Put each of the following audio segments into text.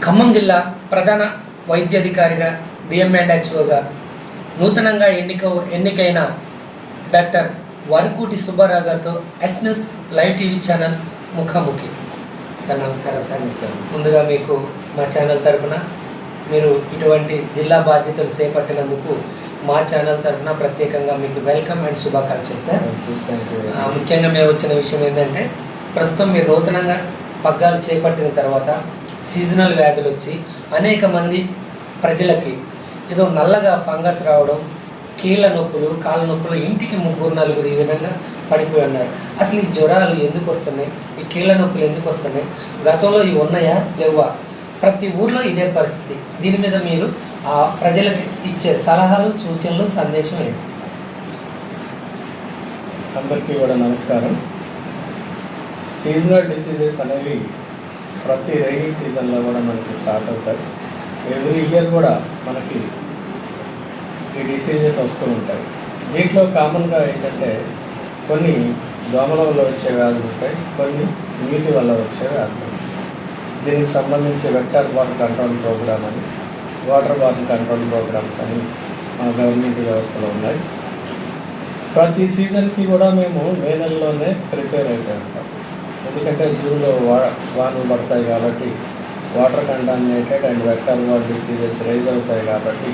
ఖమ్మం జిల్లా ప్రధాన వైద్యాధికారిగా డిఎంఎండ్హెచ్ఓగా నూతనంగా ఎన్నికైన డాక్టర్ వరకూటి సుబ్బారావు గారితో yes news live TV channel ముఖాముఖి. సార్ నమస్కారం సార్. ముందుగా మీకు మా ఛానల్ తరఫున మీరు ఇటువంటి జిల్లా బాధ్యతలు చేపట్టినందుకు మా ఛానల్ తరఫున ప్రత్యేకంగా మీకు వెల్కమ్ అండ్ శుభాకాంక్షలు సార్. ముఖ్యంగా మేము వచ్చిన విషయం ఏంటంటే ప్రస్తుతం మీరు నూతనంగా పగ్గాలు చేపట్టిన తర్వాత సీజనల్ వ్యాధులు వచ్చి అనేక మంది ప్రజలకి ఏదో నల్లగా ఫంగస్ రావడం, కీళ్ళ నొప్పులు, కాళ్ళ నొప్పులు, ఇంటికి 3-4 ఈ విధంగా పడిపోయి ఉన్నారు. అసలు ఈ జ్వరాలు ఎందుకు వస్తున్నాయి, ఈ కీళ్ళ నొప్పులు ఎందుకు వస్తున్నాయి, గతంలో ఇవి ఉన్నాయా లేవా, ప్రతి ఊర్లో ఇదే పరిస్థితి. దీని మీద మీరు ఆ ప్రజలకు ఇచ్చే సలహాలు, సూచనలు, సందేశం ఏంటి? అందరికీ కూడా నమస్కారం. సీజనల్ డిసీజెస్ అనేవి ప్రతి రైనీ సీజన్లో కూడా మనకి స్టార్ట్ అవుతాయి. ఎవ్రీ ఇయర్ కూడా మనకి ఈ డిసీజెస్ వస్తూ ఉంటాయి. దీంట్లో కామన్గా ఏంటంటే కొన్ని దోమల వల్ల వచ్చే వ్యాధులు ఉంటాయి, కొన్ని నీటి వల్ల వచ్చే వ్యాధులు. దీనికి సంబంధించి వెక్టర్ బార్న్ కంట్రోల్ ప్రోగ్రామ్ అని, వాటర్ బార్న్ కంట్రోల్ ప్రోగ్రామ్స్ అని మా గవర్నమెంట్ వ్యవస్థలో ఉన్నాయి. ప్రతి సీజన్కి కూడా మేము మే నెలలోనే ప్రిపేర్ అయిపోయి ఉంటాం. ఎందుకంటే జూన్లో వానలు పడతాయి కాబట్టి water contaminated and vector borne diseases rise అవుతాయి కాబట్టి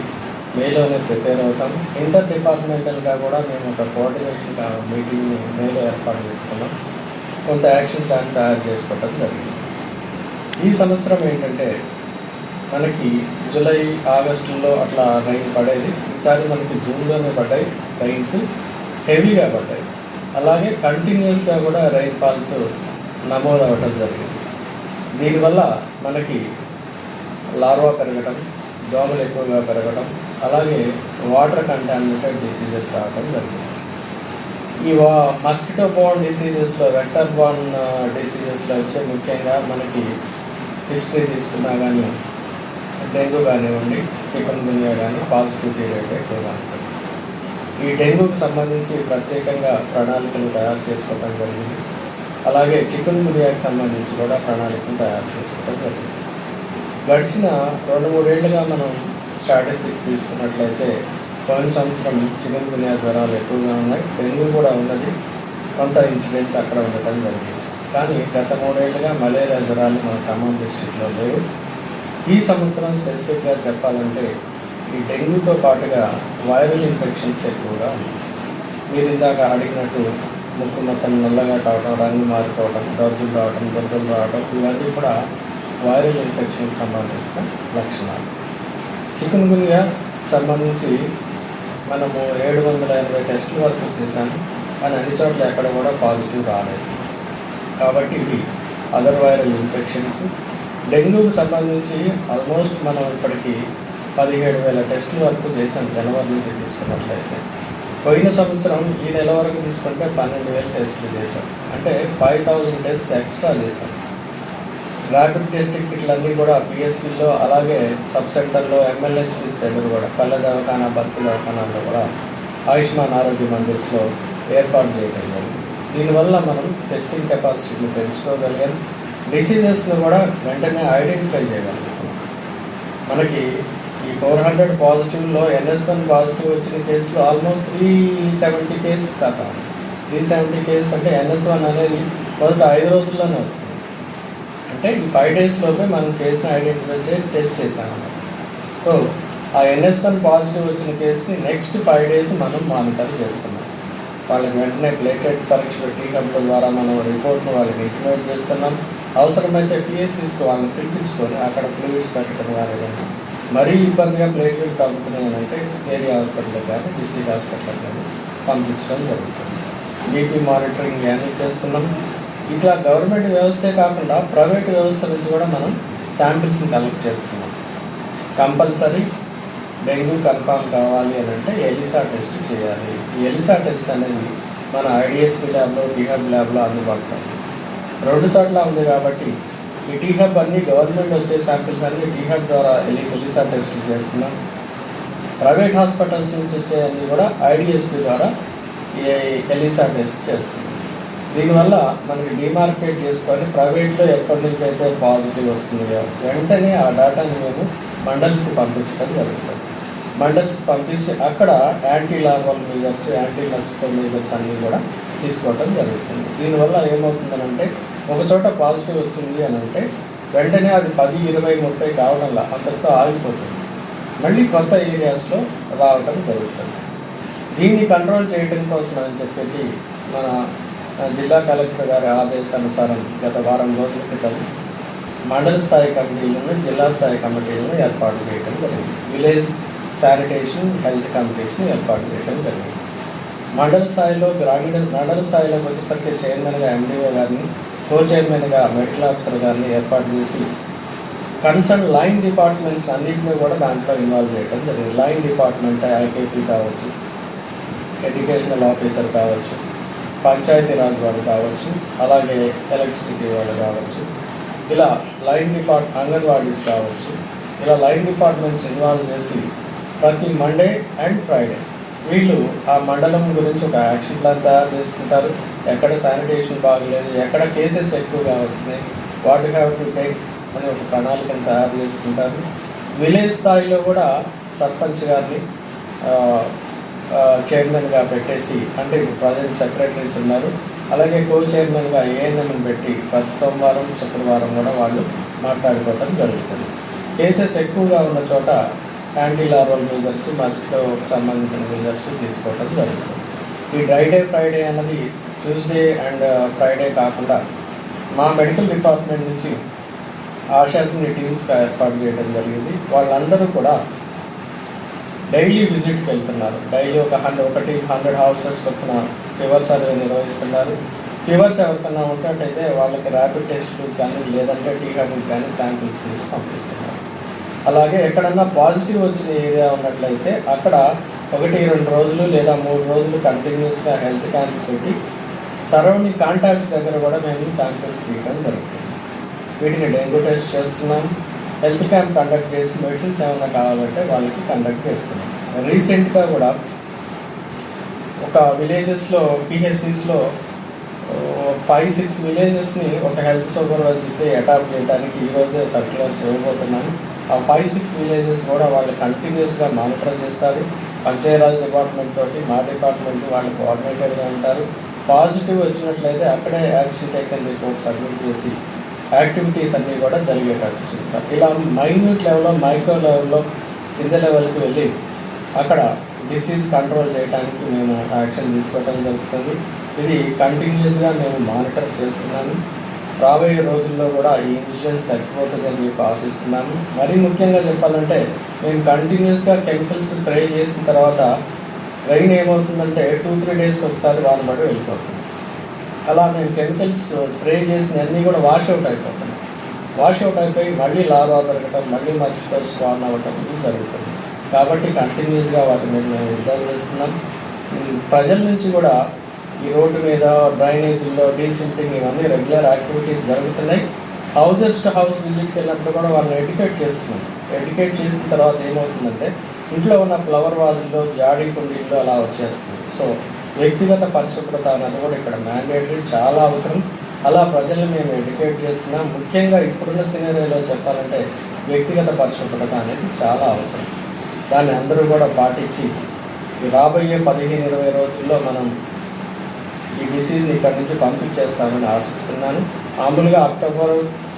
మేలోనే ప్రిపేర్ అవుతాం. ఇంటర్ డిపార్ట్మెంటల్గా కూడా మేము ఒక కోఆర్డినేషన్ మీటింగ్ని మేలో ఏర్పాటు చేసుకున్నాం. కొంత యాక్షన్ ప్లాన్ తయారు చేసుకోవటం జరిగింది. ఈ సంవత్సరం ఏంటంటే మనకి జూలై, ఆగస్టులో అట్లా రైన్ పడేది. ఈసారి మనకి జూన్లోనే పడ్డాయి రైన్స్, హెవీగా పడ్డాయి. అలాగే కంటిన్యూస్గా కూడా రైన్ ఫాల్స్ నమోదు అవ్వటం జరిగింది. దీనివల్ల మనకి లార్వా పెరగడం, దోమలు ఎక్కువగా పెరగడం, అలాగే వాటర్ కంటామినేటెడ్ డిసీజెస్ రావడం జరిగింది. ఈ మస్కిటో బోర్న్ డిసీజెస్లో, వెక్టర్ బార్న్ డిసీజెస్లో వచ్చే ముఖ్యంగా మనకి హిస్టరీ తీసుకున్నా కానీ డెంగ్యూ కానివ్వండి, చికెన్ గున్యా కానీ పాజిటివిటీ రేట్ ఎక్కువగా ఉంటుంది. ఈ డెంగ్యూకి సంబంధించి ప్రత్యేకంగా ప్రణాళికలు తయారు చేసుకోవడం జరిగింది. అలాగే చికెన్ గున్యాకి సంబంధించి కూడా ప్రణాళికలు తయారు చేసుకోవడం జరిగింది. గడిచిన 2-3 ఏళ్ళుగా మనం స్టాటిస్టిక్స్ తీసుకున్నట్లయితే పోయిన సంవత్సరం చికెన్ గున్యా జ్వరాలు ఎక్కువగా ఉన్నాయి, డెంగ్యూ కూడా ఉన్నది, కొంత ఇన్సిడెంట్స్ అక్కడ ఉండటం జరిగింది. కానీ గత 3 ఏళ్ళుగా మలేరియా జ్వరాలు మన ఖమ్మం డిస్ట్రిక్ట్లో లేవు. ఈ సంవత్సరం స్పెసిఫిక్గా చెప్పాలంటే ఈ డెంగ్యూతో పాటుగా వైరల్ ఇన్ఫెక్షన్స్ ఎక్కువగా ఉన్నాయి. మీరు ఇందాక అడిగినట్టు ముక్కు మొత్తం నల్లగా కావడం, రంగు మారిపోవడం, దగ్గులు రావడం, దుర్గలు రావడం, ఇవన్నీ కూడా వైరల్ ఇన్ఫెక్షన్కి సంబంధించిన లక్షణాలు. చికెన్ గున్యా సంబంధించి మనము 780 టెస్టుల వరకు చేశాము, కానీ అన్ని చోట్ల ఎక్కడ కూడా పాజిటివ్ రాలేదు. కాబట్టి ఇవి అదర్ వైరల్ ఇన్ఫెక్షన్స్. డెంగ్యూకి సంబంధించి ఆల్మోస్ట్ మనం ఇప్పటికీ 17,000 టెస్టుల వరకు చేశాం జనవరి నుంచి తీసుకున్నట్లయితే. పోయిన సంవత్సరం ఈ నెల వరకు తీసుకుంటే 12,000 టెస్టులు చేశాం, అంటే 5,000 టెస్ట్ ఎక్స్ట్రా చేశాం. ర్యాపిడ్ టెస్టింగ్ కిట్లన్నీ కూడా పిఎస్సీలో, అలాగే సబ్ సెంటర్లో, ఎంఎల్హెచ్పీస్ దగ్గర కూడా, పల్లె దవాఖానా, బస్సు దవాఖానాల్లో కూడా ఆయుష్మాన్ ఆరోగ్య మందిర్స్లో ఏర్పాటు చేయడం జరిగింది. దీనివల్ల మనం టెస్టింగ్ కెపాసిటీని పెంచుకోగలిగాం, డిసీజెస్ను కూడా వెంటనే ఐడెంటిఫై చేయగలుగుతాం. మనకి ఈ 400 పాజిటివ్లో NS1 పాజిటివ్ వచ్చిన కేసులు ఆల్మోస్ట్ 370 కేసెస్ దాకా. 370 కేసెస్ అంటే NS1 అనేది మొదట 5 రోజుల్లోనే వస్తుంది. అంటే ఈ 5 డేస్లోపే మనం కేసుని ఐడెంటిఫై చేసి టెస్ట్ చేసామన్నమాట. సో ఆ NS1 పాజిటివ్ వచ్చిన కేసుని నెక్స్ట్ 5 డేస్ మనం మానిటర్ చేస్తున్నాం. వాళ్ళకి వెంటనే ప్లేటెడ్ పరీక్షలు టీహబ్ల ద్వారా మనం రిపోర్ట్ను వాళ్ళకి ఇంటిమేట్ చేస్తున్నాం. అవసరమైతే పిఎస్సీస్కి వాళ్ళని పిలిపించుకొని అక్కడ ఫ్లూయిడ్స్ పెట్టడం కానీ, మరీ ఇబ్బందిగా ప్లేట్లెట్ తగ్గుతున్నాయి అంటే ఏరియా హాస్పిటల్కి కానీ, డిస్ట్రిక్ట్ హాస్పిటల్కి కానీ పంపించడం జరుగుతుంది. బీపీ మానిటరింగ్ అన్నీ చేస్తున్నాం. ఇట్లా గవర్నమెంట్ వ్యవస్థే కాకుండా ప్రైవేట్ వ్యవస్థ నుంచి కూడా మనం శాంపిల్స్ని కలెక్ట్ చేస్తున్నాం. కంపల్సరీ డెంగ్యూ కన్ఫామ్ కావాలి అని అంటే ఎలిసా టెస్ట్ చేయాలి. ఈ ఎలిసా టెస్ట్ అనేది మన ఐడిఎస్పీ ల్యాబ్లో, టీహబ్ ల్యాబ్లో అందుబాటులో ఉంది. 2 చోట్ల ఉంది కాబట్టి ఈ టీహబ్ అన్ని గవర్నమెంట్ వచ్చే శాంపిల్స్ అన్ని టీహబ్ ద్వారా ఎలిసా టెస్టులు చేస్తున్నాం. ప్రైవేట్ హాస్పిటల్స్ నుంచి వచ్చే అన్ని కూడా ఐడిఎస్పీ ద్వారా ఈ ఎలిసా టెస్ట్ చేస్తున్నాం. దీనివల్ల మనకి డిమార్కేట్ చేసుకొని ప్రైవేట్లో ఎక్కడి నుంచి అయితే పాజిటివ్ వస్తుందో వెంటనే ఆ డేటాని మేము మండల్స్కి పంపించడం జరుగుతుంది. మండల్స్కి పంపించి అక్కడ anti larval measures, anti mosquito measures అన్నీ కూడా తీసుకోవడం జరుగుతుంది. దీనివల్ల ఏమవుతుందనంటే ఒక చోట పాజిటివ్ వచ్చింది అని అంటే వెంటనే అది 10, 20, 30 కావడంలో అంతటితో ఆగిపోతుంది. మళ్ళీ కొత్త ఏరియాస్లో రావడం జరుగుతుంది. దీన్ని కంట్రోల్ చేయడం కోసం అని చెప్పేసి మన జిల్లా కలెక్టర్ గారి ఆదేశానుసారం గత వారం రోజుల క్రితం మండల స్థాయి కమిటీలను, జిల్లా స్థాయి కమిటీలను ఏర్పాటు చేయడం జరిగింది. విలేజ్ శానిటేషన్ హెల్త్ కమిటీస్ని ఏర్పాటు చేయడం జరిగింది. మండల స్థాయిలో మండల స్థాయిలోకి వచ్చేసరికి చైర్మన్గా ఎండిఓ గారిని, కో చైర్మన్గా మెడికల్ ఆఫీసర్ గారిని ఏర్పాటు చేసి కన్సర్న్ లైన్ డిపార్ట్మెంట్స్ అన్నింటినీ కూడా దాంట్లో ఇన్వాల్వ్ చేయడం జరిగింది. లైన్ డిపార్ట్మెంట్ ఐకేపీ కావచ్చు, ఎడ్యుకేషనల్ ఆఫీసర్ కావచ్చు, పంచాయతీరాజ్ వాళ్ళు కావచ్చు, అలాగే ఎలక్ట్రిసిటీ వాళ్ళు కావచ్చు, ఇలా అంగన్వాడీస్ కావచ్చు, ఇలా లైన్ డిపార్ట్మెంట్స్ ఇన్వాల్వ్ చేసి ప్రతి మండే అండ్ ఫ్రైడే వీళ్ళు ఆ మండలం గురించి ఒక యాక్షన్ ప్లాన్ తయారు చేసుకుంటారు. ఎక్కడ శానిటేషన్ బాగలేదు, ఎక్కడ కేసెస్ ఎక్కువగా వస్తున్నాయి, వాట్ హ్యావ్ టు టేక్ అని ఒక ప్రణాళికను తయారు చేసుకుంటారు. విలేజ్ స్థాయిలో కూడా సర్పంచ్ గారిని చైర్మన్గా పెట్టేసి, అంటే ఇప్పుడు ప్రజెంట్ సెక్రటరీస్ ఉన్నారు, అలాగే కో చైర్మన్గా ఏఎన్ఎంని పెట్టి ప్రతి సోమవారం, శుక్రవారం కూడా వాళ్ళు మాట్లాడుకోవటం జరుగుతుంది. కేసెస్ ఎక్కువగా ఉన్న చోట యాంటీ లార్వల్ మెజర్స్, మస్కిటోకి సంబంధించిన మెజర్స్ తీసుకోవటం జరుగుతుంది. ఈ ఫ్రైడే అన్నది ట్యూస్డే అండ్ ఫ్రైడే కాకుండా మా మెడికల్ డిపార్ట్మెంట్ నుంచి ఆశాస్ని టీమ్స్గా ఏర్పాటు చేయడం జరిగింది. వాళ్ళందరూ కూడా డైలీ విజిట్కి వెళ్తున్నారు. డైలీ ఒక 100 హౌసెస్ చొప్పున ఫీవర్ సర్వే నిర్వహిస్తున్నారు. ఫీవర్స్ ఎవరికన్నా ఉన్నట్టయితే వాళ్ళకి ర్యాపిడ్ టెస్టులు కానీ లేదంటే టీహాబుల్ కానీ శాంపిల్స్ తీసి పంపిస్తున్నారు. అలాగే ఎక్కడన్నా పాజిటివ్ వచ్చిన ఏరియా ఉన్నట్లయితే అక్కడ 1-2 రోజులు లేదా 3 రోజులు కంటిన్యూస్గా హెల్త్ క్యాంప్స్ పెట్టి సరౌండింగ్ కాంటాక్ట్స్ దగ్గర కూడా మేము శాంపిల్స్ తీయడం జరుగుతుంది. వీటిని డెంగ్యూ టెస్ట్ చేస్తున్నాం, హెల్త్ క్యాంప్ కండక్ట్ చేసి మెడిసిన్స్ ఏమైనా కావాలంటే వాళ్ళకి కండక్ట్ చేస్తున్నాం. రీసెంట్గా కూడా ఒక విలేజెస్లో పిహెచ్సిస్లో 5-6 విలేజెస్ని ఒక హెల్త్ సూపర్వైజర్కి అడాప్ట్ చేయడానికి ఈరోజే సర్క్యులర్స్ ఇవ్వబోతున్నాను. ఆ 5-6 విలేజెస్ కూడా వాళ్ళు కంటిన్యూస్గా మానిటర్ చేస్తారు. పంచాయతీరాజ్ డిపార్ట్మెంట్ తోటి మా డిపార్ట్మెంట్ వాళ్ళు కోఆర్డినేటర్గా ఉంటారు. పాజిటివ్ వచ్చినట్లయితే అక్కడే యాక్షన్ టేకన్ రిపోర్ట్ సబ్మిట్ చేసి యాక్టివిటీస్ అన్నీ కూడా జరిగేటట్టు చూస్తారు. ఇలా మైన్యూట్ లెవెల్లో, మైక్రో లెవెల్లో, కింద లెవెల్కి వెళ్ళి అక్కడ డిసీజ్ కంట్రోల్ చేయడానికి మేము యాక్షన్ తీసుకోవడం జరుగుతుంది. ఇది కంటిన్యూస్గా మేము మానిటర్ చేస్తున్నాము. రాబోయే రోజుల్లో కూడా ఈ ఇన్సిడెంట్స్ తగ్గిపోతుందని చెప్పి ఆశిస్తున్నాము. మరీ ముఖ్యంగా చెప్పాలంటే మేము కంటిన్యూస్గా కెమికల్స్ స్ప్రే చేసిన తర్వాత రైన్ ఏమవుతుందంటే 2-3 డేస్కి ఒకసారి వానబడి వెళ్ళిపోతుంది. అలా మేము కెమికల్స్ స్ప్రే చేసిన అన్నీ కూడా వాష్అవుట్ అయిపోతున్నాయి. వాష్అవుట్ అయిపోయి మళ్ళీ లార్వా పెరగటం, మళ్ళీ మస్కిటోస్ స్పాన్ అవ్వటం ఇది జరుగుతుంది. కాబట్టి కంటిన్యూస్గా వాటి మీద మేము యుద్ధం చేస్తున్నాం. ప్రజల నుంచి కూడా ఈ రోడ్డు మీద డ్రైనేజీల్లో డీసిల్టింగ్ ఇవన్నీ రెగ్యులర్ యాక్టివిటీస్ జరుగుతున్నాయి. హౌసెస్ టు హౌస్ విజిట్కి వెళ్ళినప్పుడు కూడా వాళ్ళని ఎడ్యుకేట్ చేస్తున్నాం. ఎడ్యుకేట్ చేసిన తర్వాత ఏమవుతుందంటే ఇంట్లో ఉన్న ఫ్లవర్ వాజుల్లో, జాడీ కుండీల్లో అలా వచ్చేస్తుంది. సో వ్యక్తిగత పరిశుభ్రత అన్నది కూడా ఇక్కడ మ్యాండేటరీ, చాలా అవసరం. అలా ప్రజల్ని మేము ఎడ్యుకేట్ చేస్తున్నాం. ముఖ్యంగా ఇప్పుడున్న సినారియోలో చెప్పాలంటే వ్యక్తిగత పరిశుభ్రత అనేది చాలా అవసరం. దాన్ని అందరూ కూడా పాటించి రాబోయే 15-20 రోజుల్లో మనం ఈ డిసీజ్ని ఇక్కడి నుంచి పంపించేస్తామని ఆశిస్తున్నాను. మామూలుగా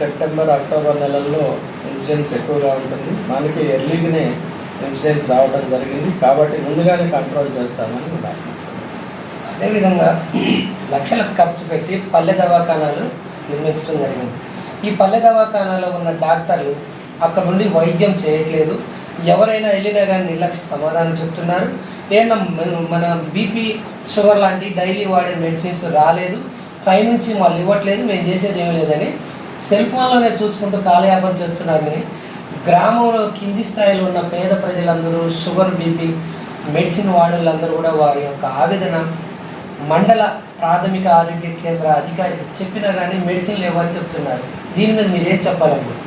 సెప్టెంబర్, అక్టోబర్ నెలల్లో ఇన్సిడెంట్స్ ఎక్కువగా ఉంటుంది. మనకి ఎర్లీగానే ఇన్సిడెంట్స్ రావడం జరిగింది. కాబట్టి ముందుగానే కంట్రోల్ చేస్తామని నేను ఆశిస్తున్నాను. అదేవిధంగా లక్షలకు ఖర్చు పెట్టి పల్లె దవాఖానాలు నిర్మించడం జరిగింది. ఈ పల్లె దవాఖానాలో ఉన్న డాక్టర్లు అక్కడ నుండి వైద్యం చేయట్లేదు. ఎవరైనా వెళ్ళినా కానీ నిర్లక్ష్య సమాధానం చెప్తున్నారు. ఏమన్నా మన బీపీ, షుగర్ లాంటి డైలీ వాడే మెడిసిన్స్ రాలేదు, పైనుంచి వాళ్ళు ఇవ్వట్లేదు, మేము చేసేది ఏమీ లేదని సెల్ ఫోన్లోనే చూసుకుంటూ కాలయాపన చేస్తున్నారు. కానీ గ్రామంలో కింది స్థాయిలో ఉన్న పేద ప్రజలందరూ షుగర్, బీపీ మెడిసిన్ వాడేళ్ళందరూ కూడా వారి యొక్క ఆవేదన మండల ప్రాథమిక ఆరోగ్య కేంద్ర అధికారికి చెప్పినా కానీ మెడిసిన్లు ఇవ్వని చెప్తున్నారు. దీని మీద మీరేం చెప్పాలనుకుంటున్నారు?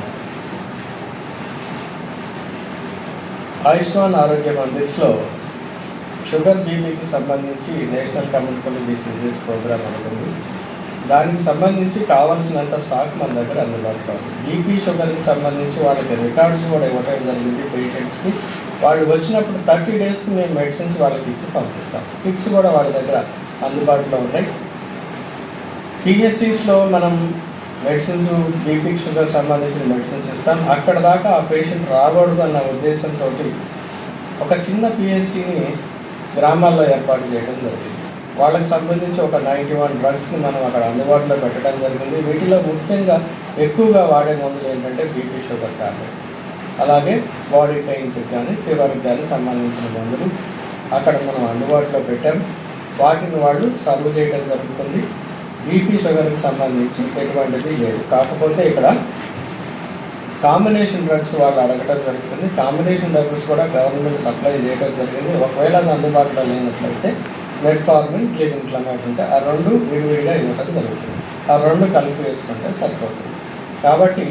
ఆయుష్మాన్ ఆరోగ్య మందిర్స్లో షుగర్, బీపీకి సంబంధించి నేషనల్ కమ్యూనికబుల్ డిసీజెస్ ప్రోగ్రామ్ ఉంటుంది. దానికి సంబంధించి కావాల్సినంత స్టాక్ మన దగ్గర అందుబాటులో ఉంది. బీపీ షుగర్కి సంబంధించి వాళ్ళకి రికార్డ్స్ కూడా ఇవ్వడం జరిగింది పేషెంట్స్కి. వాళ్ళు వచ్చినప్పుడు 30 డేస్కి మేము మెడిసిన్స్ వాళ్ళకి ఇచ్చి పంపిస్తాం. కిట్స్ కూడా వాళ్ళ దగ్గర అందుబాటులో ఉన్నాయి. పిహెచ్సిస్లో మనం మెడిసిన్స్ బీపీ షుగర్ సంబంధించిన మెడిసిన్స్ ఇస్తాం. అక్కడ దాకా ఆ పేషెంట్ రాకూడదు అన్న ఉద్దేశంతో ఒక చిన్న పిహెచ్సిని గ్రామాల్లో ఏర్పాటు చేయడం జరిగింది. వాళ్ళకి సంబంధించి ఒక 91 డ్రగ్స్ని మనం అక్కడ అందుబాటులో పెట్టడం జరిగింది. వీటిలో ముఖ్యంగా ఎక్కువగా వాడే మందులు ఏంటంటే బీపీ షుగర్ టాబ్లెట్, అలాగే బాడీ పెయిన్స్కి కానీ ఫీవర్కి కానీ సంబంధించిన మందులు అక్కడ మనం అందుబాటులో పెట్టాం. వాటిని వాళ్ళు సర్వ్ చేయడం జరుగుతుంది. బీపీ షుగర్కి సంబంధించి ఎటువంటిది లేదు. కాకపోతే ఇక్కడ కాంబినేషన్ డ్రగ్స్ వాళ్ళు అడగటం జరుగుతుంది. కాంబినేషన్ డ్రగ్స్ కూడా గవర్నమెంట్ సప్లై చేయడం జరిగింది. ఒకవేళ అది అందుబాటులో లేనట్లయితే మెట్ఫార్మిన్, క్లివిన్క్లమైడ్ ఉంటే ఆ రెండు విడివిడిగా ఇవ్వటం జరుగుతుంది. ఆ రెండు కలిపి వేసుకుంటే సరిపోతుంది. కాబట్టి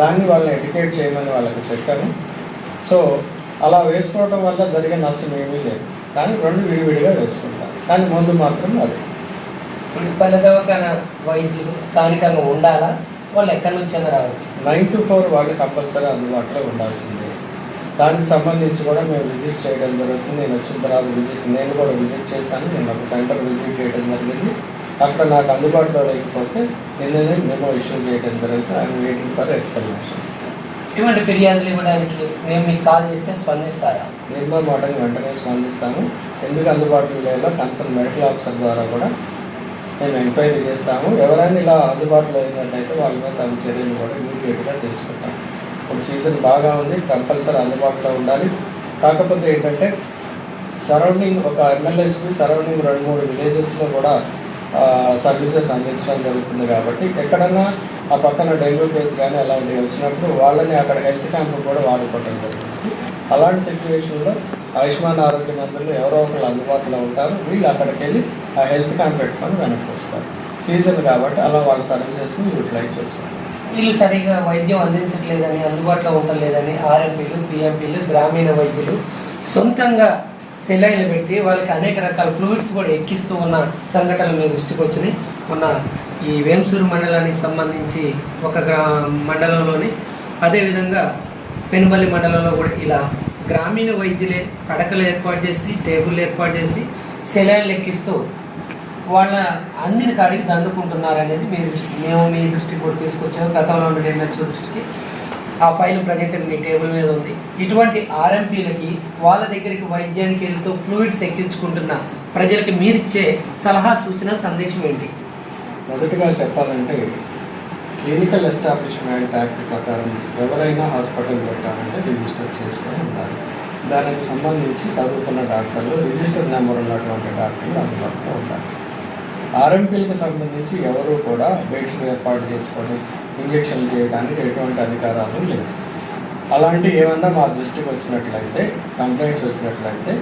దాన్ని వాళ్ళని ఎడ్యుకేట్ చేయమని వాళ్ళకి చెప్పాను. సో అలా వేసుకోవడం వల్ల జరిగే నష్టం ఏమీ లేదు. కానీ రెండు విడివిడిగా వేసుకుంటారు. కానీ ముందు మాత్రం అదే. ఇప్పుడు పల్లె దవాఖాన వైద్యులు స్థానికంగా ఉండాలా, వాళ్ళు ఎక్కడి నుంచైనా రావచ్చు? 9 to 4 వాళ్ళు కంపల్సరీ అందుబాటులో ఉండాల్సిందే. దానికి సంబంధించి కూడా మేము విజిట్ చేయడం జరుగుతుంది. నేను వచ్చిన తర్వాత నేను కూడా విజిట్ చేశాను. నేను ఒక సెంటర్ విజిట్ చేయడం జరిగింది. అక్కడ నాకు అందుబాటులో లేకపోతే నిన్ననే మేము ఇష్యూ చేయడం జరిగింది. I'm waiting for explanation. ఇటువంటి ఫిర్యాదులు ఇవ్వడానికి మేము మీకు కాల్ చేస్తే స్పందిస్తారా? నిర్మమాటంగా వెంటనే స్పందిస్తాము. ఎందుకు అందుబాటులో లేదో కన్సర్న్ మెడికల్ ఆఫీసర్ ద్వారా కూడా మేము ఎంక్వైరీ చేస్తాము. ఎవరైనా ఇలా అందుబాటులో అయినట్టయితే వాళ్ళ మీద తమ చర్యలు కూడా ఇమీడియట్గా తీసుకుంటాం. ఇప్పుడు సీజన్ బాగా ఉంది, కంపల్సరీ అందుబాటులో ఉండాలి. కాకపోతే ఏంటంటే సరౌండింగ్ ఒక ఎమ్మెల్యేస్కి సరౌండింగ్ 2-3 విలేజెస్లో కూడా సర్వీసెస్ అందించడం జరుగుతుంది. కాబట్టి ఎక్కడన్నా ఆ పక్కన డెంగ్యూ కేసు కానీ అలాంటివి వచ్చినప్పుడు వాళ్ళని అక్కడ హెల్త్ క్యాంప్ కూడా వాడుకోవడం జరుగుతుంది. అలాంటి సిచ్యువేషన్లో ఆయుష్మాన్ ఆరోగ్య మంత్రులు ఎవరో ఒకళ్ళు అందుబాటులో ఉంటారు. వీళ్ళు అక్కడికి వెళ్ళి ఆ హెల్త్ క్యాంప్ పెట్టుకొని వెనక్కి వస్తారు. సీజన్ కాబట్టి అలా వాళ్ళ సర్వీసెస్ని యూటిలైజ్ చేసుకుంటారు. వీళ్ళు సరిగా వైద్యం అందించట్లేదని, అందుబాటులో ఉండలేదని ఆర్ఎంపీలు, పిఎంపీలు, గ్రామీణ వైద్యులు సొంతంగా సెలైన్లు పెట్టి వాళ్ళకి అనేక రకాల ఫ్లూయిడ్స్ కూడా ఎక్కిస్తూ ఉన్న సంఘటనలు మీ దృష్టికి వచ్చినాయి. మొన్న ఈ వేంసూరు మండలానికి సంబంధించి ఒక మండలంలోని, అదేవిధంగా పెనుబల్లి మండలంలో కూడా ఇలా గ్రామీణ వైద్యులే పడకలు ఏర్పాటు చేసి, టేబుల్ ఏర్పాటు చేసి సెలైన్లు ఎక్కిస్తూ వాళ్ళ అందిన కాడికి దండుకుంటున్నారు అనేది మేము మీ దృష్టికి కూడా తీసుకొచ్చాము. గతంలో ఉన్న దృష్టికి ఆ ఫైల్ ప్రజెంట్ మీ టేబుల్ మీద ఉంది. ఇటువంటి ఆర్ఎంపీలకి వాళ్ళ దగ్గరికి వైద్యానికి వెళ్తూ ఫ్లూయిడ్స్ ఎక్కించుకుంటున్న ప్రజలకి మీరిచ్చే సలహా, సూచన, సందేశం ఏంటి? మొదటిగా చెప్పాలంటే క్లినికల్ ఎస్టాబ్లిష్మెంట్ యాక్ట్ ప్రకారం ఎవరైనా హాస్పిటల్ పెట్టాలంటే రిజిస్టర్ చేసుకొని ఉండాలి. దానికి సంబంధించి చదువుకున్న డాక్టర్లు, రిజిస్టర్ నెంబర్ ఉన్నటువంటి డాక్టర్లు అందుబాటులో ఉండాలి. ఆర్ఎంపీలకు సంబంధించి ఎవరు కూడా బెడ్స్ ఏర్పాటు చేసుకొని ఇంజక్షన్లు చేయడానికి ఎటువంటి అధికారాలు లేవు. అలాంటి ఏమన్నా మా దృష్టికి వచ్చినట్లయితే, కంప్లైంట్స్ వచ్చినట్లయితే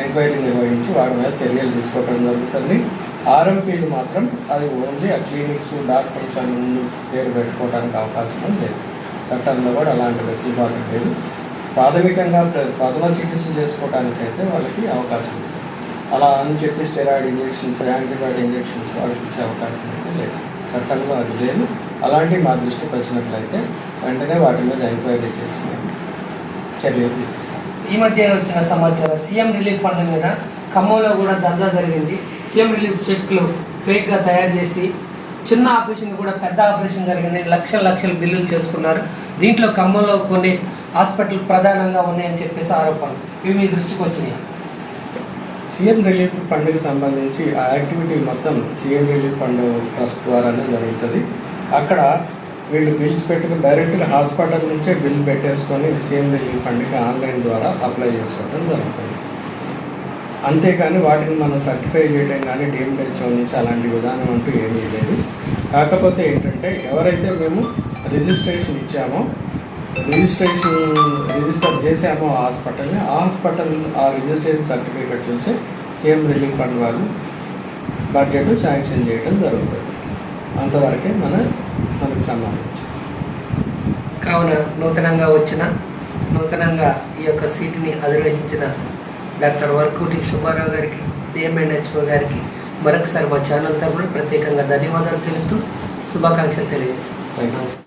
ఎంక్వైరీ నిర్వహించి వాడి మీద చర్యలు తీసుకోవడం జరుగుతుంది. ఆర్ఎంపీలు మాత్రం అది ఓన్లీ ఆ క్లినిక్స్, డాక్టర్స్ అని ముందు పేరు పెట్టుకోవడానికి అవకాశం లేదు. చట్టంలో కూడా అలాంటి వెసులుబాటు లేదు. ప్రాథమికంగా ప్రథమ చికిత్స చేసుకోవడానికైతే వాళ్ళకి అవకాశం లేదు. అలా అని చెప్పి స్టెరాయిడ్ ఇంజెక్షన్స్, యాంటీబయాటిక్ ఇంజెక్షన్స్ వాళ్ళకి ఇచ్చే అవకాశం అయితే లేదు. చట్టంలో అది లేదు. అలాంటివి మా దృష్టికి వచ్చినట్లయితే వెంటనే వాటి మీద ఎంక్వైరీ చేసి చర్యలు తీసుకుంటాం. ఈ మధ్య వచ్చిన సమాచారం, సీఎం రిలీఫ్ ఫండ్ మీద ఖమ్మంలో కూడా దందా జరిగింది. సీఎం రిలీఫ్ చెక్లు ఫేక్గా తయారు చేసి చిన్న ఆపరేషన్ కూడా పెద్ద ఆపరేషన్ జరిగింది. లక్షల బిల్లులు చేసుకున్నారు. దీంట్లో ఖమ్మంలో కొన్ని హాస్పిటల్ ప్రధానంగా ఉన్నాయని చెప్పేసి ఆరోపణలు. ఇవి మీ దృష్టికి వచ్చినాయి? సీఎం రిలీఫ్ ఫండ్కి సంబంధించి ఆ యాక్టివిటీ మొత్తం సీఎం రిలీఫ్ ఫండ్ ట్రస్ట్ ద్వారానే జరుగుతుంది. అక్కడ వీళ్ళు బిల్స్ పెట్టుకుని డైరెక్ట్గా హాస్పిటల్ నుంచే బిల్ పెట్టేసుకొని సీఎం రిలీఫ్ ఫండ్కి ఆన్లైన్ ద్వారా అప్లై చేసుకోవడం జరుగుతుంది. అంతేకాని వాటిని మనం సర్టిఫై చేయడం కానీ డీమ్డ్ హెచ్ఓ నుంచి అలాంటి విధానం అంటూ ఏమీ లేదు. కాకపోతే ఏంటంటే ఎవరైతే మేము రిజిస్ట్రేషన్ ఇచ్చామో, రిజిస్టర్ చేసామో ఆ హాస్పిటల్ని, ఆ హాస్పిటల్ ఆ రిజిస్ట్రేషన్ సర్టిఫికేట్ చూసి సీఎం రిలీఫ్ ఫండ్ వాళ్ళు బడ్జెట్ శాంక్షన్ చేయడం జరుగుతుంది. అంతవరకే మనకు సంబంధించి. కావున నూతనంగా ఈ యొక్క సీటుని అధిరోహించిన డాక్టర్ వర్కూటి సుబ్బారావు గారికి, డిఎంఎన్హెచ్ఓ గారికి మరొకసారి మా ఛానల్ తరపున ప్రత్యేకంగా ధన్యవాదాలు తెలుపుతూ శుభాకాంక్షలు తెలియజేస్తాను. Thank you.